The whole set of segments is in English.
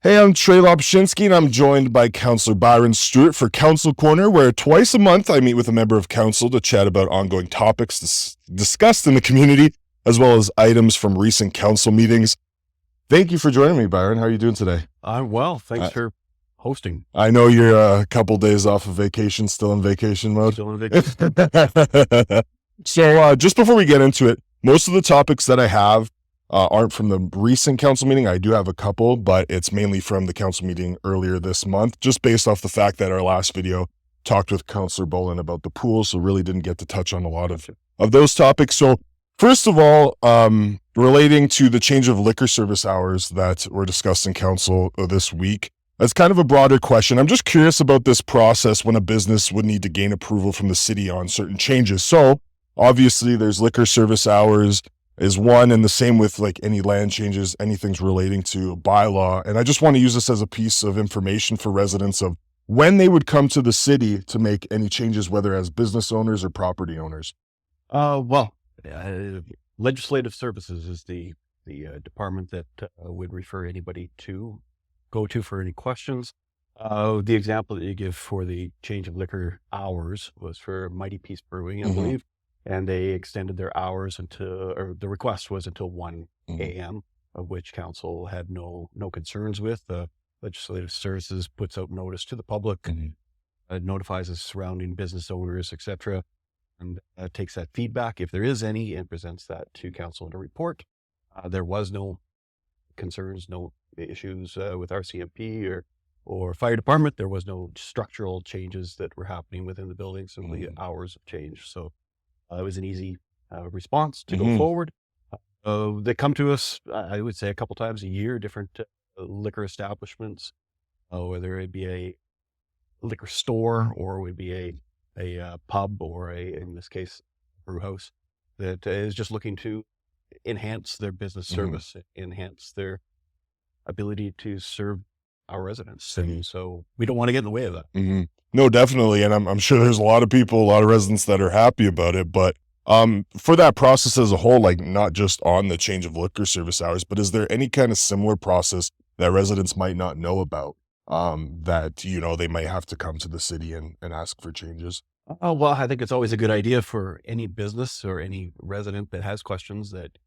Hey, I'm Tre Lopushinsky, and I'm joined by Councillor Byron Stewart for Council Corner, where twice a month I meet with a member of council to chat about ongoing topics discussed in the community, as well as items from recent council meetings. Thank you for joining me, Byron. How are you doing today? I'm well. Thanks for hosting. I know you're a couple days off of vacation, still in vacation mode. Still in vacation. So just before we get into it, most of the topics that I have aren't from the recent council meeting. I do have a couple, but it's mainly from the council meeting earlier this month, just based off the fact that our last video talked with Councillor Bolin about the pool, so really didn't get to touch on a lot of those topics. So first of all, relating to the change of liquor service hours that were discussed in council this week, that's kind of a broader question. I'm just curious about this process when a business would need to gain approval from the city on certain changes. So obviously there's liquor service hours is one, and the same with like any land changes, anything's relating to bylaw. And I just want to use this as a piece of information for residents of when they would come to the city to make any changes, whether as business owners or property owners. Legislative services is the department that would refer anybody to go to for any questions. The example that you give for the change of liquor hours was for Mighty Peace Brewing, I believe. And they extended their hours or the request was until 1 a.m., of which council had no concerns with. Legislative Services puts out notice to the public, notifies the surrounding business owners, etc., and takes that feedback, if there is any, and presents that to council in a report. There was no concerns, no issues with RCMP or fire department. There was no structural changes that were happening within the building, simply hours of change. So it was an easy response to go forward. They come to us, I would say, a couple times a year, different liquor establishments, whether it be a liquor store or it would be a pub or in this case, brew house that is just looking to enhance their business service, enhance their ability to serve our residents. And so we don't want to get in the way of that. No, definitely. And I'm sure there's a lot of people, a lot of residents that are happy about it. But for that process as a whole, like not just on the change of liquor service hours, but is there any kind of similar process that residents might not know about that, they might have to come to the city and ask for changes? Well, I think it's always a good idea for any business or any resident that has questions that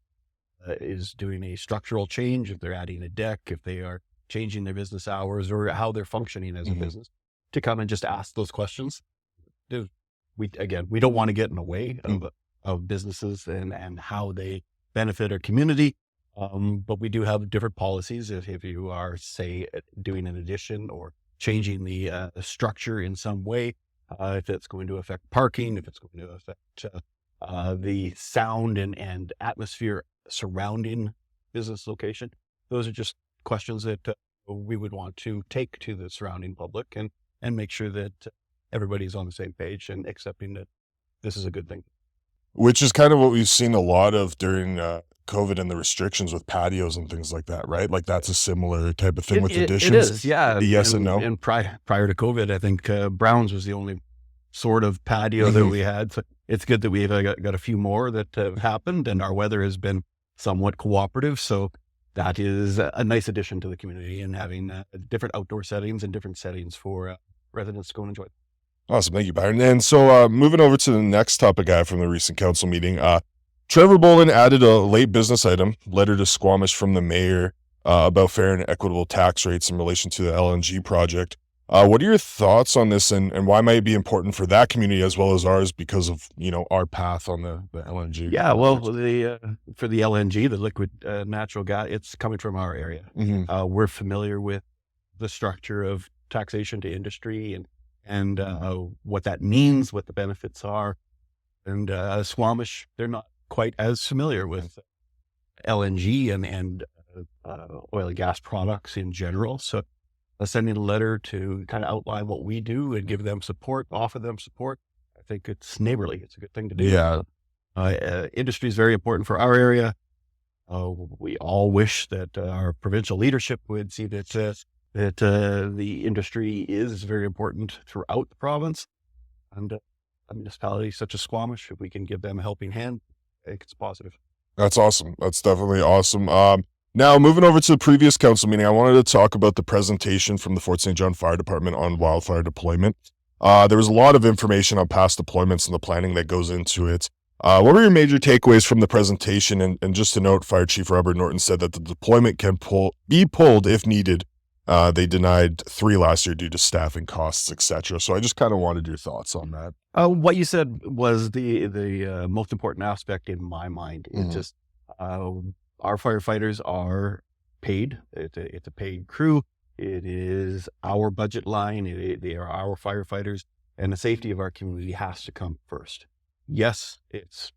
is doing a structural change, if they're adding a deck, if they are changing their business hours or how they're functioning as a business, to come and just ask those questions. We don't want to get in the way of businesses and how they benefit our community. But we do have different policies. If you are, say, doing an addition or changing the structure in some way, if it's going to affect parking, if it's going to affect the sound and atmosphere surrounding business location, those are just questions that we would want to take to the surrounding public and make sure that everybody's on the same page and accepting that this is a good thing. Which is kind of what we've seen a lot of during COVID and the restrictions with patios and things like that, right? Like that's a similar type of thing with additions. It is, yeah. Yes and no. And prior to COVID, I think Brown's was the only sort of patio that we had. So it's good that we've got a few more that have happened, and our weather has been somewhat cooperative. So that is a nice addition to the community, and having different outdoor settings and different settings for residents to go and enjoy. Awesome. Thank you, Byron. And so moving over to the next topic I have from the recent council meeting, Trevor Bolin added a late business item, letter to Squamish from the mayor about fair and equitable tax rates in relation to the LNG project. What are your thoughts on this, and why might it be important for that community as well as ours because of, our path on the LNG? Yeah, well, for the LNG, the liquid natural gas, it's coming from our area. We're familiar with the structure of taxation to industry and what that means, what the benefits are. And Squamish, they're not quite as familiar with LNG and oil and gas products in general. So sending a letter to kind of outline what we do and give them support, offer them support, I think it's neighborly. It's a good thing to do. Yeah. Industry is very important for our area. We all wish that our provincial leadership would see that the industry is very important throughout the province, and a municipality such as Squamish, if we can give them a helping hand, I think it's positive. That's awesome. That's definitely awesome. Now, moving over to the previous council meeting, I wanted to talk about the presentation from the Fort St. John Fire Department on wildfire deployment. There was a lot of information on past deployments and the planning that goes into it. What were your major takeaways from the presentation? And just to note, Fire Chief Robert Norton said that the deployment can be pulled if needed. They denied 3 last year due to staffing costs, etc. So I just kind of wanted your thoughts on that. What you said was the most important aspect in my mind. Mhm. It's just our firefighters are paid. It's a paid crew. It is our budget line. They are our firefighters, and the safety of our community has to come first. Yes, it's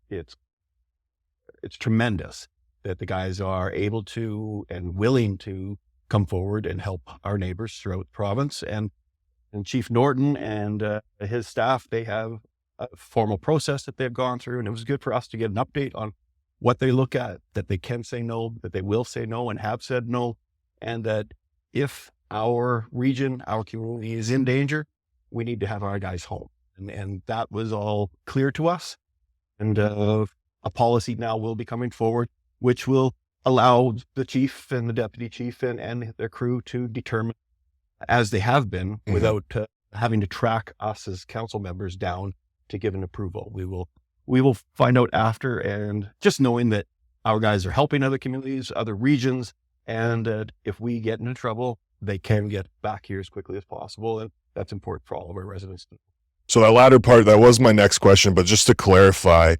tremendous that the guys are able to and willing to come forward and help our neighbors throughout the province. And Chief Norton and his staff, they have a formal process that they've gone through, and it was good for us to get an update on what they look at, that they can say no, that they will say no and have said no, and that if our region, our community is in danger, we need to have our guys home. And that was all clear to us. And a policy now will be coming forward, which will allow the chief and the deputy chief and their crew to determine, as they have been, without having to track us as council members down to give an approval. We will find out after, and just knowing that our guys are helping other communities, other regions, and if we get into trouble, they can get back here as quickly as possible. And that's important for all of our residents. So that latter part, that was my next question, but just to clarify,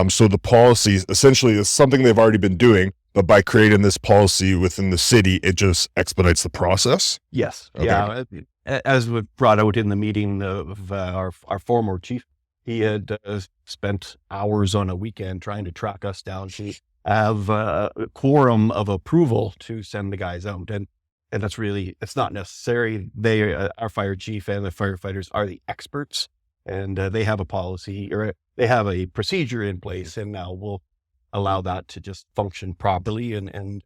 so the policy essentially is something they've already been doing, but by creating this policy within the city, it just expedites the process? Yes. Okay. Yeah. As we brought out in the meeting of our former chief, he had spent hours on a weekend trying to track us down to have a quorum of approval to send the guys out. And that's really, it's not necessary. They, our fire chief and the firefighters are the experts, and they have a policy, or they have a procedure in place, and now we'll allow that to just function properly and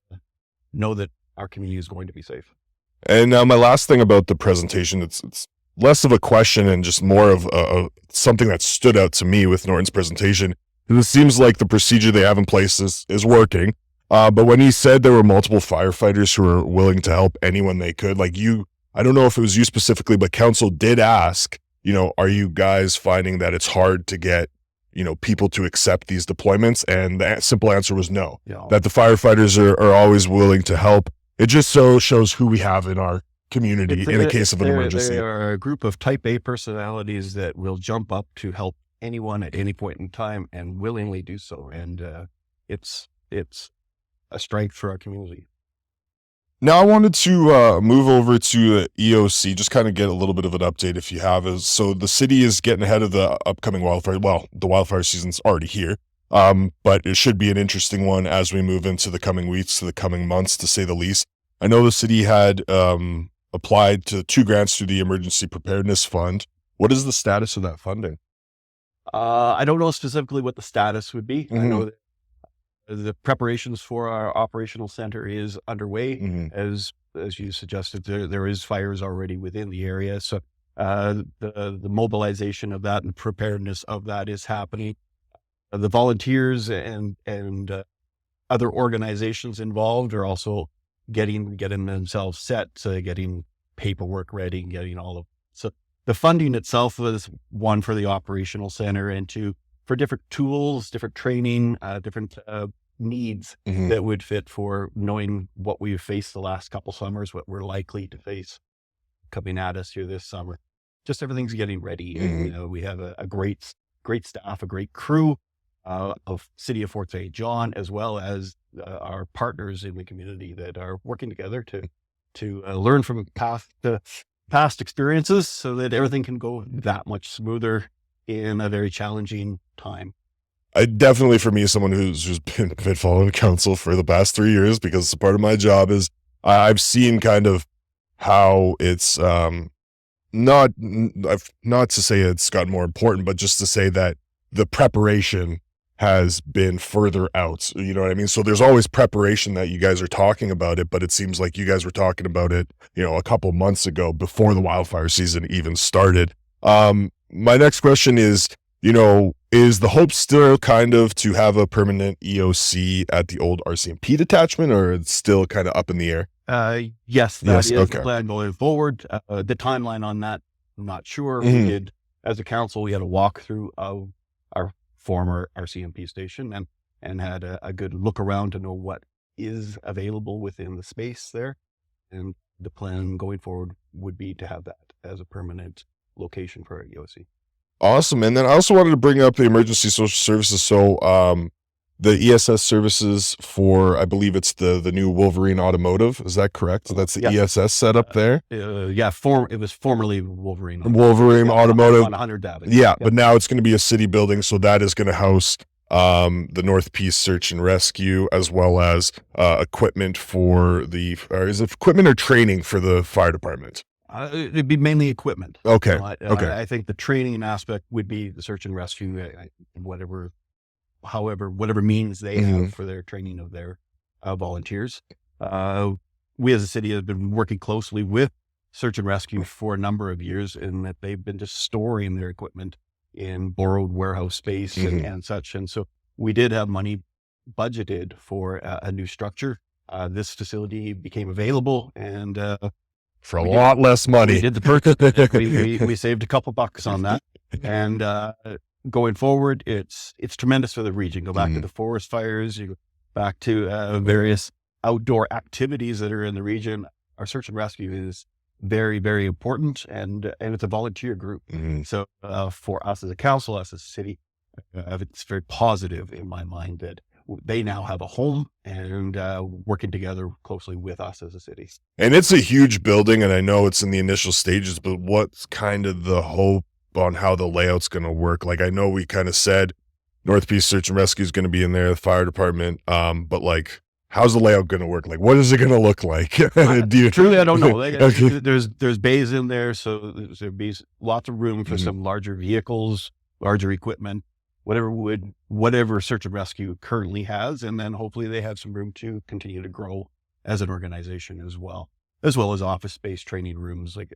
know that our community is going to be safe. And now my last thing about the presentation, it's less of a question and just more of something that stood out to me with Norton's presentation. It seems like the procedure they have in place is working. But when he said there were multiple firefighters who were willing to help anyone they could, like you, I don't know if it was you specifically, but council did ask, are you guys finding that it's hard to get, people to accept these deployments? And the simple answer was no, that the firefighters are always willing to help. It just so shows who we have in our community in a case of an emergency. They are a group of type A personalities that will jump up to help anyone at any point in time and willingly do so. And it's a strength for our community. Now I wanted to move over to EOC, just kind of get a little bit of an update if you have. So the city is getting ahead of the upcoming wildfire. Well, the wildfire season's already here, but it should be an interesting one as we move into the coming weeks, to the coming months, to say the least. I know the city had applied to 2 grants through the Emergency Preparedness Fund. What is the status of that funding? I don't know specifically what the status would be. I know that the preparations for our operational center is underway. As you suggested, there is fires already within the area. So the mobilization of that and preparedness of that is happening. The volunteers and other organizations involved are also getting themselves set, getting paperwork ready, getting all of. So the funding itself was, 1, for the operational center, and 2, for different tools, different training, different needs that would fit for knowing what we've faced the last couple summers, what we're likely to face coming at us here this summer. Just everything's getting ready. And, we have a great staff, a great crew of City of Fort St. John, as well as our partners in the community that are working together to learn from past experiences so that everything can go that much smoother in a very challenging time. I definitely, for me, someone who's been following council for the past 3 years, because part of my job is I've seen kind of how it's not to say it's gotten more important, but just to say that the preparation has been further out. You know what I mean? So there's always preparation that you guys are talking about it, but it seems like you guys were talking about it, a couple months ago before the wildfire season even started. My next question is, is the hope still kind of to have a permanent EOC at the old RCMP detachment, or it's still kind of up in the air? Yes, that Yes, is okay. the plan going forward. The timeline on that, I'm not sure. We Mhm. did, as a council, we had a walkthrough of our former RCMP station and had a good look around to know what is available within the space there. And the plan going forward would be to have that as a permanent location for our EOC. Awesome. And then I also wanted to bring up the emergency social services. So, the ESS services for, I believe it's the new Wolverine Automotive. Is that correct? So that's the Yes. ESS setup there. It was formerly Wolverine. Wolverine Automotive. On 100th Avenue. Yeah, but now it's going to be a city building, so that is going to house the North Peace Search and Rescue, as well as equipment for is it equipment or training for the fire department? It'd be mainly equipment. Okay. Okay. I think the training aspect would be the search and rescue, whatever means they have for their training of their volunteers. We as a city have been working closely with search and rescue for a number of years, in that they've been just storing their equipment in borrowed warehouse space and such. And so we did have money budgeted for a new structure. This facility became available, and For a lot less money. we did the purchase. we saved a couple bucks on that. And going forward, it's tremendous for the region. Go back to the forest fires, you go back to various outdoor activities that are in the region. Our search and rescue is very, very important, and it's a volunteer group. So for us as a council, us as a city, it's very positive in my mind that they now have a home and working together closely with us as a city. And it's a huge building, and I know it's in the initial stages, but what's kind of the hope on how the layout's going to work? Like, I know we kind of said North Peace Search and Rescue is going to be in there, the fire department, but like, how's the layout going to work? Like, what is it going to look like? Truly, I don't know. Okay. There's bays in there, so there'd be lots of room for some larger vehicles, larger equipment, whatever search and rescue currently has, and then hopefully they have some room to continue to grow as an organization as well as office space, training rooms. Like,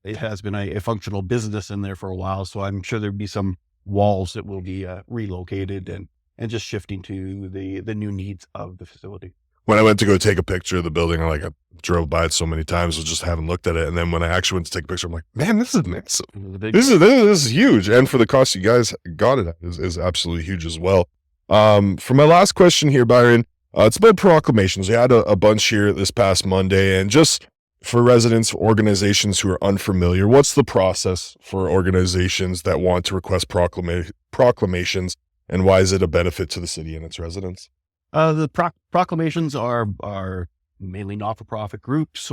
it has been a functional business in there for a while, so I'm sure there'd be some walls that will be relocated and just shifting to the new needs of the facility. When I went to go take a picture of the building, I drove by it so many times, I just haven't looked at it. And then when I actually went to take a picture, I'm like, man, this is massive. This is huge. And for the cost you guys got it at is absolutely huge as well. For my last question here, Byron, it's about proclamations. We had a bunch here this past Monday, and just for residents, organizations who are unfamiliar, what's the process for organizations that want to request proclamations, and why is it a benefit to the city and its residents? The proclamations are mainly not-for-profit groups,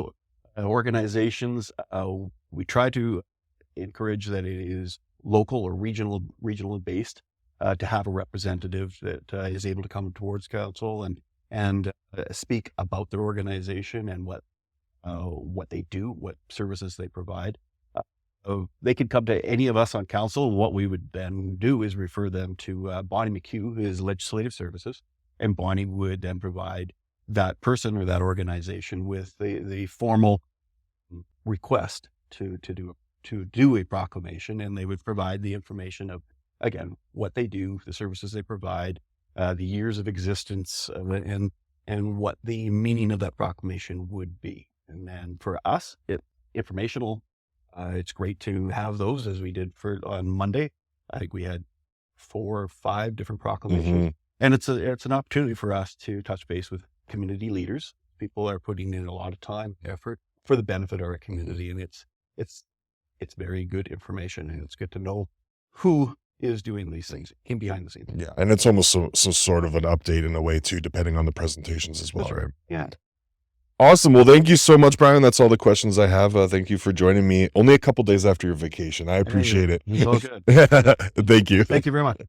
organizations. We try to encourage that it is local or regional based, to have a representative that is able to come towards council and speak about their organization and what they do, what services they provide. They could come to any of us on council. What we would then do is refer them to Bonnie McHugh, who is Legislative Services, and Bonnie would then provide that person or that organization with the formal request to do a proclamation, and they would provide the information of, again, what they do, the services they provide, the years of existence, and what the meaning of that proclamation would be. And then for us, it's informational. It's great to have those, as we did on Monday. I think we had 4 or 5 different proclamations, and it's an opportunity for us to touch base with community leaders. People are putting in a lot of time, effort for the benefit of our community, and it's very good information, and it's good to know who is doing these things in behind the scenes. Yeah, and it's almost some sort of an update in a way too, depending on the presentations as well. That's right. Yeah. Awesome. Well, thank you so much, Brian. That's all the questions I have. Thank you for joining me only a couple days after your vacation. I appreciate it. It's all good. Thank you. Thank you very much.